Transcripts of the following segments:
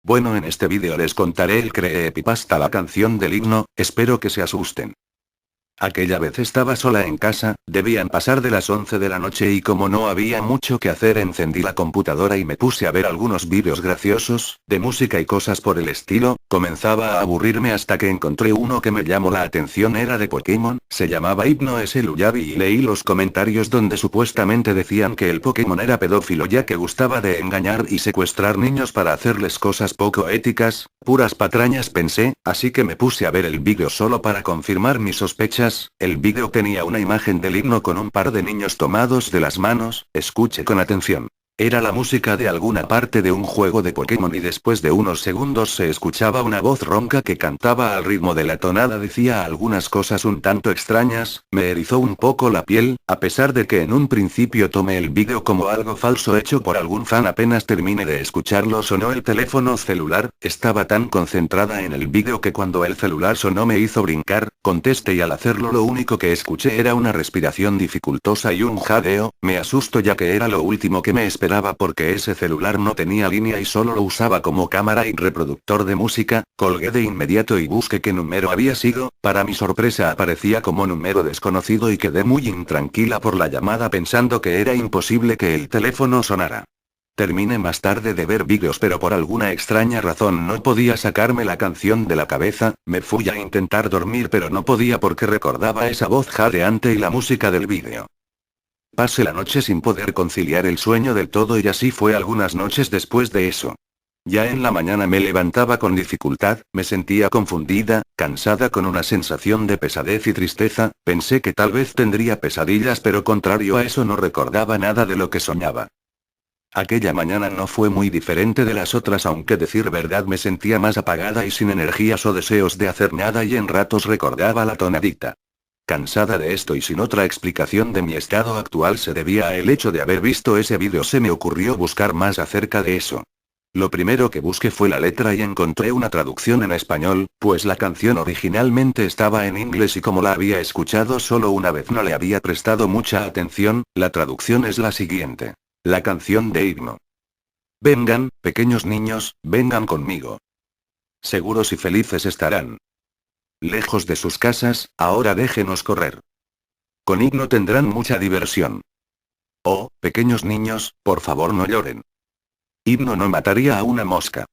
Bueno, en este vídeo les contaré el creepypasta La canción del himno, espero que se asusten. Aquella vez estaba sola en casa, debían pasar de las 11 de la noche y como no había mucho que hacer encendí la computadora y me puse a ver algunos vídeos graciosos, de música y cosas por el estilo. Comenzaba a aburrirme hasta que encontré uno que me llamó la atención, era de Pokémon, se llamaba Himno S. Lullaby y leí los comentarios donde supuestamente decían que el Pokémon era pedófilo ya que gustaba de engañar y secuestrar niños para hacerles cosas poco éticas, puras patrañas pensé, así que me puse a ver el vídeo solo para confirmar mis sospechas. El vídeo tenía una imagen del himno con un par de niños tomados de las manos, escuche con atención. Era la música de alguna parte de un juego de Pokémon y después de unos segundos se escuchaba una voz ronca que cantaba al ritmo de la tonada, decía algunas cosas un tanto extrañas, me erizó un poco la piel, a pesar de que en un principio tomé el vídeo como algo falso hecho por algún fan. Apenas terminé de escucharlo sonó el teléfono celular, estaba tan concentrada en el vídeo que cuando el celular sonó me hizo brincar, contesté y al hacerlo lo único que escuché era una respiración dificultosa y un jadeo, me asustó ya que era lo último que me esperaba porque ese celular no tenía línea y solo lo usaba como cámara y reproductor de música. Colgué de inmediato y busqué qué número había sido, para mi sorpresa aparecía como número desconocido y quedé muy intranquila por la llamada pensando que era imposible que el teléfono sonara. Terminé más tarde de ver vídeos pero por alguna extraña razón no podía sacarme la canción de la cabeza, me fui a intentar dormir pero no podía porque recordaba esa voz jadeante y la música del vídeo. Pasé la noche sin poder conciliar el sueño del todo y así fue algunas noches después de eso. Ya en la mañana me levantaba con dificultad, me sentía confundida, cansada con una sensación de pesadez y tristeza, pensé que tal vez tendría pesadillas pero contrario a eso no recordaba nada de lo que soñaba. Aquella mañana no fue muy diferente de las otras, aunque decir verdad me sentía más apagada y sin energías o deseos de hacer nada y en ratos recordaba la tonadita. Cansada de esto y sin otra explicación de mi estado actual se debía al hecho de haber visto ese vídeo, se me ocurrió buscar más acerca de eso. Lo primero que busqué fue la letra y encontré una traducción en español, pues la canción originalmente estaba en inglés y como la había escuchado solo una vez no le había prestado mucha atención. La traducción es la siguiente. La canción de himno. Vengan, pequeños niños, vengan conmigo. Seguros y felices estarán. Lejos de sus casas, ahora déjenos correr. Con himno tendrán mucha diversión. Oh, pequeños niños, por favor no lloren. Himno no mataría a una mosca.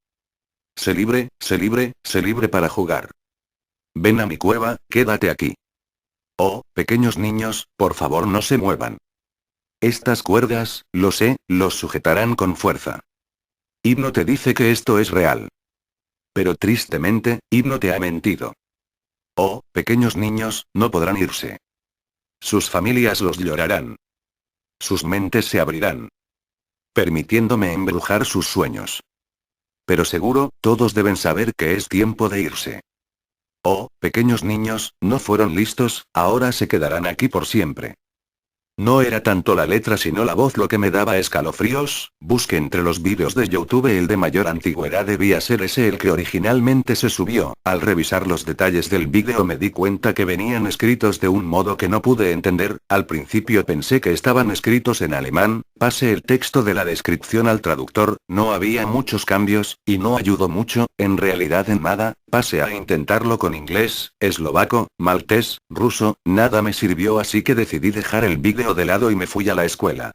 Sé libre, sé libre, sé libre para jugar. Ven a mi cueva, quédate aquí. Oh, pequeños niños, por favor no se muevan. Estas cuerdas, lo sé, los sujetarán con fuerza. Himno te dice que esto es real. Pero tristemente, Himno te ha mentido. Oh, pequeños niños, no podrán irse. Sus familias los llorarán. Sus mentes se abrirán, permitiéndome embrujar sus sueños. Pero seguro, todos deben saber que es tiempo de irse. Oh, pequeños niños, no fueron listos, ahora se quedarán aquí por siempre. No era tanto la letra sino la voz lo que me daba escalofríos. Busqué entre los vídeos de YouTube el de mayor antigüedad, debía ser ese el que originalmente se subió. Al revisar los detalles del vídeo me di cuenta que venían escritos de un modo que no pude entender. Al principio pensé que estaban escritos en alemán, pasé el texto de la descripción al traductor, no había muchos cambios, y no ayudó mucho, en realidad en nada. Pasé a intentarlo con inglés, eslovaco, maltés, ruso, nada me sirvió así que decidí dejar el vídeo de lado y me fui a la escuela.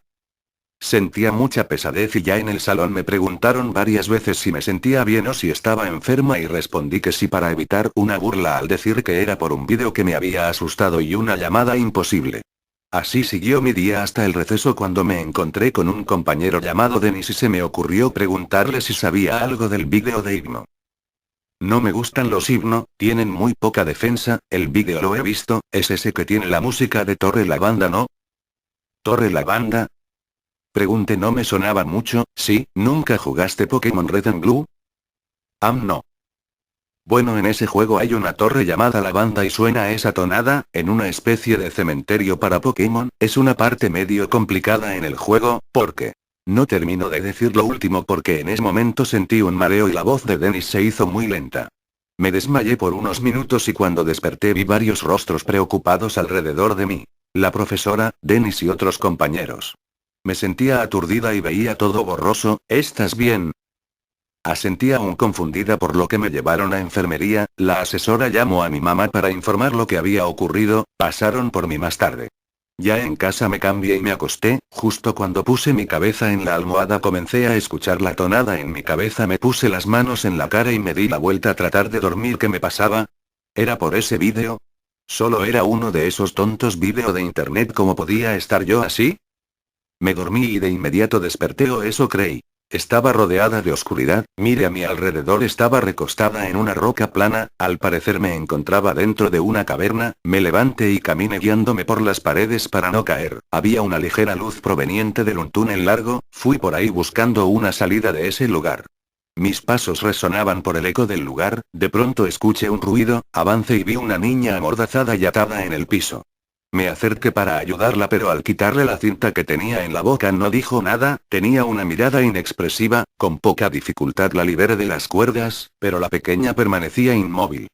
Sentía mucha pesadez y ya en el salón me preguntaron varias veces si me sentía bien o si estaba enferma y respondí que sí para evitar una burla al decir que era por un vídeo que me había asustado y una llamada imposible. Así siguió mi día hasta el receso cuando me encontré con un compañero llamado Denis y se me ocurrió preguntarle si sabía algo del vídeo de himno. No me gustan los himno, tienen muy poca defensa, el vídeo lo he visto, es ese que tiene la música de Torre Lavanda, ¿no? ¿Torre Lavanda? Pregunté, no me sonaba mucho. Sí, ¿nunca jugaste Pokémon Red and Blue? No. Bueno, en ese juego hay una torre llamada Lavanda y suena esa tonada, en una especie de cementerio para Pokémon, es una parte medio complicada en el juego, porque... No termino de decir lo último porque en ese momento sentí un mareo y la voz de Dennis se hizo muy lenta. Me desmayé por unos minutos y cuando desperté vi varios rostros preocupados alrededor de mí. La profesora, Dennis y otros compañeros. Me sentía aturdida y veía todo borroso. ¿Estás bien? Asentí aún confundida por lo que me llevaron a enfermería, la asesora llamó a mi mamá para informar lo que había ocurrido, pasaron por mí más tarde. Ya en casa me cambié y me acosté, justo cuando puse mi cabeza en la almohada comencé a escuchar la tonada en mi cabeza, me puse las manos en la cara y me di la vuelta a tratar de dormir. ¿Qué me pasaba? ¿Era por ese vídeo? ¿Solo era uno de esos tontos vídeos de internet? ¿Cómo podía estar yo así? Me dormí y de inmediato desperté, o eso creí. Estaba rodeada de oscuridad, miré a mi alrededor, estaba recostada en una roca plana, al parecer me encontraba dentro de una caverna, me levanté y caminé guiándome por las paredes para no caer, había una ligera luz proveniente de un túnel largo, fui por ahí buscando una salida de ese lugar. Mis pasos resonaban por el eco del lugar, de pronto escuché un ruido, avancé y vi una niña amordazada y atada en el piso. Me acerqué para ayudarla, pero al quitarle la cinta que tenía en la boca no dijo nada, tenía una mirada inexpresiva, con poca dificultad la liberé de las cuerdas, pero la pequeña permanecía inmóvil.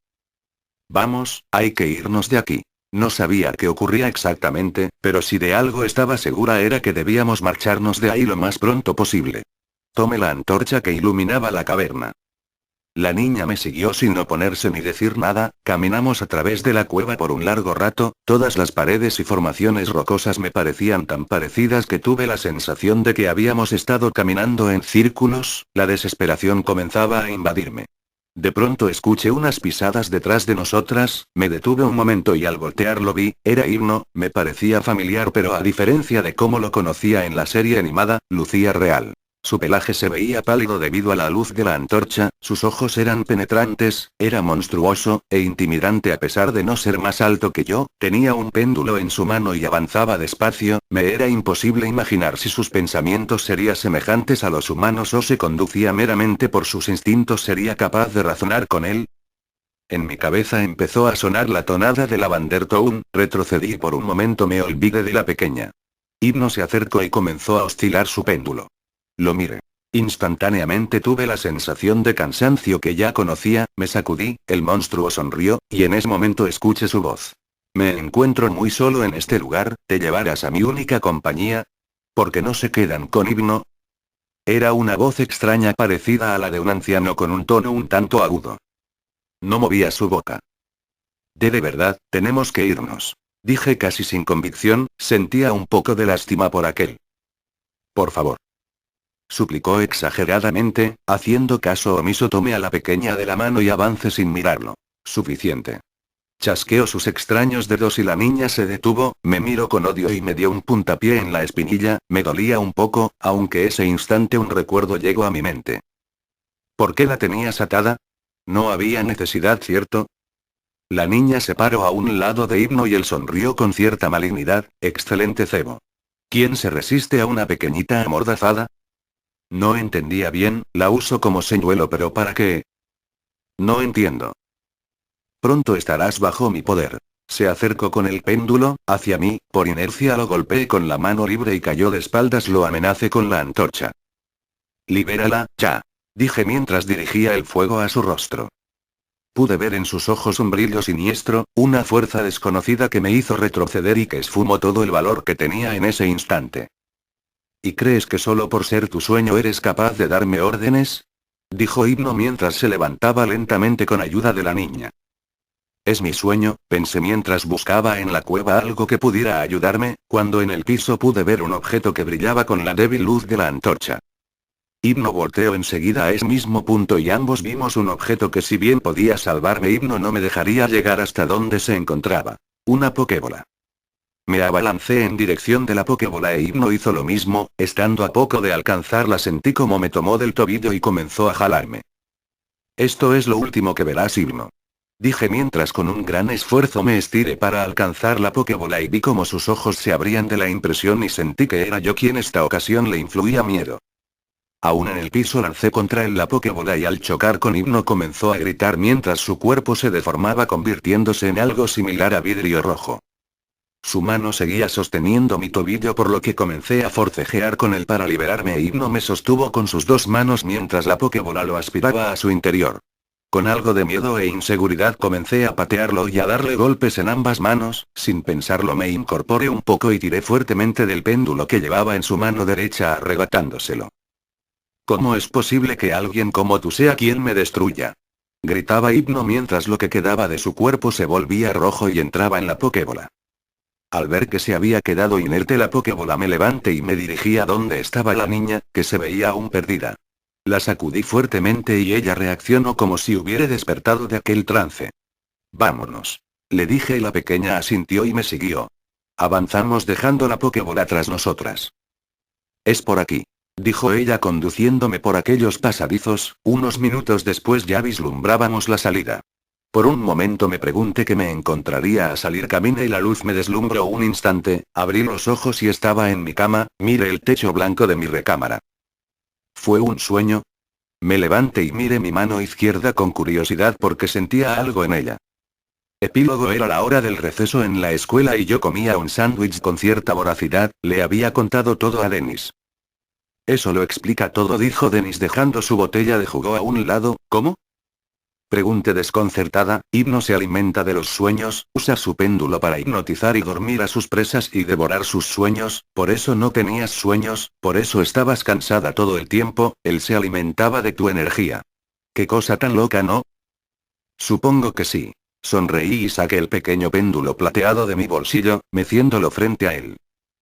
Vamos, hay que irnos de aquí. No sabía qué ocurría exactamente, pero si de algo estaba segura era que debíamos marcharnos de ahí lo más pronto posible. Tomé la antorcha que iluminaba la caverna. La niña me siguió sin oponerse ni decir nada, caminamos a través de la cueva por un largo rato, todas las paredes y formaciones rocosas me parecían tan parecidas que tuve la sensación de que habíamos estado caminando en círculos, la desesperación comenzaba a invadirme. De pronto escuché unas pisadas detrás de nosotras, me detuve un momento y al voltear lo vi, era Himno, me parecía familiar, pero a diferencia de cómo lo conocía en la serie animada, lucía real. Su pelaje se veía pálido debido a la luz de la antorcha, sus ojos eran penetrantes, era monstruoso, e intimidante a pesar de no ser más alto que yo, tenía un péndulo en su mano y avanzaba despacio, me era imposible imaginar si sus pensamientos serían semejantes a los humanos o se conducía meramente por sus instintos. ¿Sería capaz de razonar con él? En mi cabeza empezó a sonar la tonada de Lavender Town, retrocedí y por un momento me olvidé de la pequeña. Himno se acercó y comenzó a oscilar su péndulo. Lo miré. Instantáneamente tuve la sensación de cansancio que ya conocía, me sacudí, el monstruo sonrió, y en ese momento escuché su voz. Me encuentro muy solo en este lugar, ¿te llevarás a mi única compañía? ¿Por qué no se quedan con Himno? Era una voz extraña parecida a la de un anciano con un tono un tanto agudo. No movía su boca. De verdad, tenemos que irnos. Dije casi sin convicción, sentía un poco de lástima por aquel. Por favor. Suplicó exageradamente, haciendo caso omiso. Tomé a la pequeña de la mano y avancé sin mirarlo. Suficiente. Chasqueó sus extraños dedos y la niña se detuvo, me miró con odio y me dio un puntapié en la espinilla, me dolía un poco, aunque ese instante un recuerdo llegó a mi mente. ¿Por qué la tenías atada? No había necesidad, ¿cierto? La niña se paró a un lado de Himno y él sonrió con cierta malignidad. Excelente cebo. ¿Quién se resiste a una pequeñita amordazada? No entendía bien, la uso como señuelo, pero ¿para qué? No entiendo. Pronto estarás bajo mi poder. Se acercó con el péndulo, hacia mí, por inercia lo golpeé con la mano libre y cayó de espaldas, lo amenacé con la antorcha. Libérala, ya. Dije mientras dirigía el fuego a su rostro. Pude ver en sus ojos un brillo siniestro, una fuerza desconocida que me hizo retroceder y que esfumó todo el valor que tenía en ese instante. ¿Y crees que solo por ser tu sueño eres capaz de darme órdenes? Dijo Himno mientras se levantaba lentamente con ayuda de la niña. Es mi sueño, pensé mientras buscaba en la cueva algo que pudiera ayudarme, cuando en el piso pude ver un objeto que brillaba con la débil luz de la antorcha. Himno volteó enseguida a ese mismo punto y ambos vimos un objeto que, si bien podía salvarme, Himno no me dejaría llegar hasta donde se encontraba. Una pokébola. Me abalancé en dirección de la pokébola e Himno hizo lo mismo, estando a poco de alcanzarla sentí como me tomó del tobillo y comenzó a jalarme. Esto es lo último que verás, Himno. Dije mientras con un gran esfuerzo me estiré para alcanzar la pokébola y vi como sus ojos se abrían de la impresión y sentí que era yo quien esta ocasión le influía miedo. Aún en el piso lancé contra él la pokébola y al chocar con Himno comenzó a gritar mientras su cuerpo se deformaba convirtiéndose en algo similar a vidrio rojo. Su mano seguía sosteniendo mi tobillo, por lo que comencé a forcejear con él para liberarme e Himno me sostuvo con sus dos manos mientras la pokébola lo aspiraba a su interior. Con algo de miedo e inseguridad comencé a patearlo y a darle golpes en ambas manos, sin pensarlo me incorporé un poco y tiré fuertemente del péndulo que llevaba en su mano derecha arrebatándoselo. ¿Cómo es posible que alguien como tú sea quien me destruya? Gritaba Hipno mientras lo que quedaba de su cuerpo se volvía rojo y entraba en la Pokébola. Al ver que se había quedado inerte la Pokébola me levanté y me dirigí a donde estaba la niña, que se veía aún perdida. La sacudí fuertemente y ella reaccionó como si hubiera despertado de aquel trance. Vámonos. Le dije y la pequeña asintió y me siguió. Avanzamos dejando la Pokébola tras nosotras. Es por aquí. Dijo ella conduciéndome por aquellos pasadizos, unos minutos después ya vislumbrábamos la salida. Por un momento me pregunté que me encontraría a salir caminé y la luz me deslumbró un instante, abrí los ojos y estaba en mi cama, miré el techo blanco de mi recámara. ¿Fue un sueño? Me levanté y miré mi mano izquierda con curiosidad porque sentía algo en ella. Epílogo. Era la hora del receso en la escuela y yo comía un sándwich con cierta voracidad, le había contado todo a Dennis. Eso lo explica todo, dijo Dennis dejando su botella de jugo a un lado. ¿Cómo? Pregunté desconcertada. Hipno se alimenta de los sueños, usa su péndulo para hipnotizar y dormir a sus presas y devorar sus sueños, por eso no tenías sueños, por eso estabas cansada todo el tiempo, él se alimentaba de tu energía. Qué cosa tan loca, ¿no? Supongo que sí. Sonreí y saqué el pequeño péndulo plateado de mi bolsillo, meciéndolo frente a él.